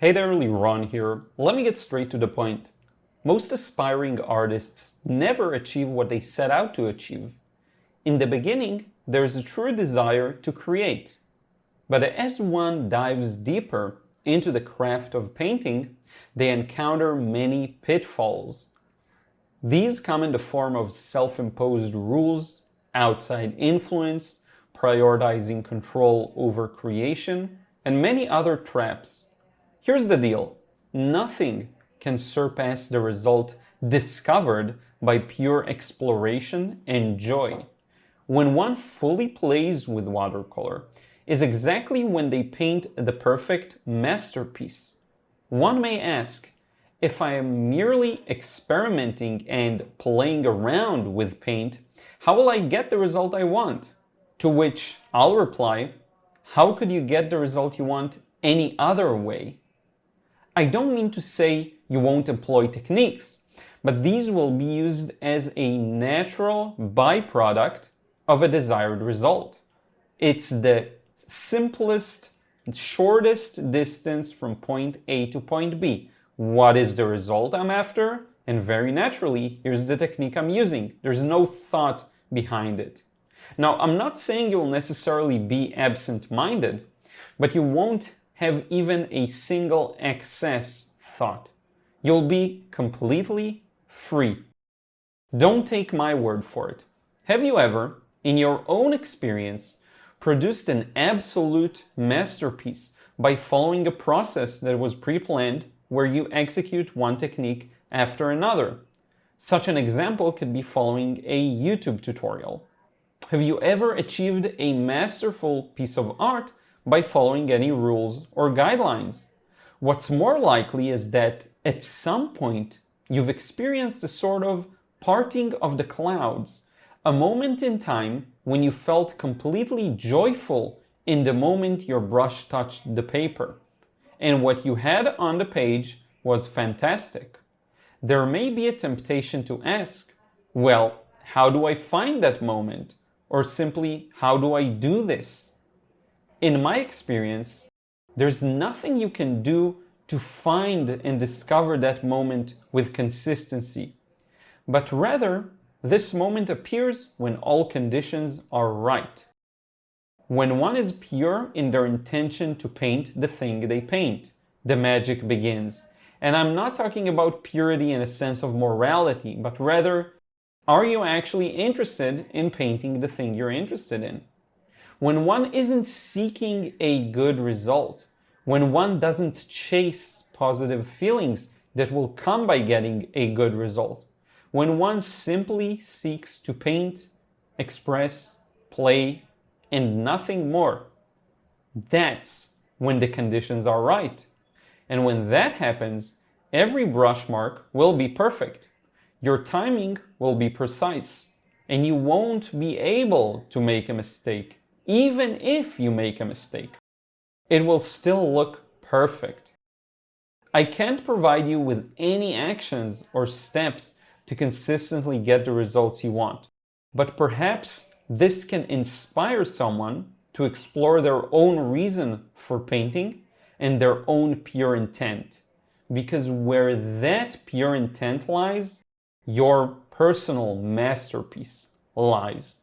Hey there, Liron here. Let me get straight to the point. Most aspiring artists never achieve what they set out to achieve. In the beginning, there is a true desire to create. But as one dives deeper into the craft of painting, they encounter many pitfalls. These come in the form of self-imposed rules, outside influence, prioritizing control over creation, and many other traps. Here's the deal. Nothing can surpass the result discovered by pure exploration and joy. When one fully plays with watercolor is exactly when they paint the perfect masterpiece. One may ask, if I am merely experimenting and playing around with paint, how will I get the result I want? To which I'll reply, how could you get the result you want any other way? I don't mean to say you won't employ techniques, but these will be used as a natural byproduct of a desired result. It's the simplest, shortest distance from point A to point B. What is the result I'm after? And very naturally, here's the technique I'm using. There's no thought behind it. Now, I'm not saying you'll necessarily be absent-minded, but you won't have even a single excess thought. You'll be completely free. Don't take my word for it. Have you ever, in your own experience, produced an absolute masterpiece by following a process that was pre-planned where you execute one technique after another? Such an example could be following a YouTube tutorial. Have you ever achieved a masterful piece of art by following any rules or guidelines? What's more likely is that at some point you've experienced a sort of parting of the clouds, a moment in time when you felt completely joyful in the moment your brush touched the paper, and what you had on the page was fantastic. There may be a temptation to ask, well, how do I find that moment? Or simply, how do I do this? In my experience, there's nothing you can do to find and discover that moment with consistency, but rather, this moment appears when all conditions are right. When one is pure in their intention to paint the thing they paint, the magic begins. And I'm not talking about purity in a sense of morality, but rather, are you actually interested in painting the thing you're interested in? When one isn't seeking a good result, when one doesn't chase positive feelings that will come by getting a good result, when one simply seeks to paint, express, play, and nothing more, that's when the conditions are right. And when that happens, every brush mark will be perfect. Your timing will be precise, and you won't be able to make a mistake. Even if you make a mistake, it will still look perfect. I can't provide you with any actions or steps to consistently get the results you want, but perhaps this can inspire someone to explore their own reason for painting and their own pure intent. Because where that pure intent lies, your personal masterpiece lies.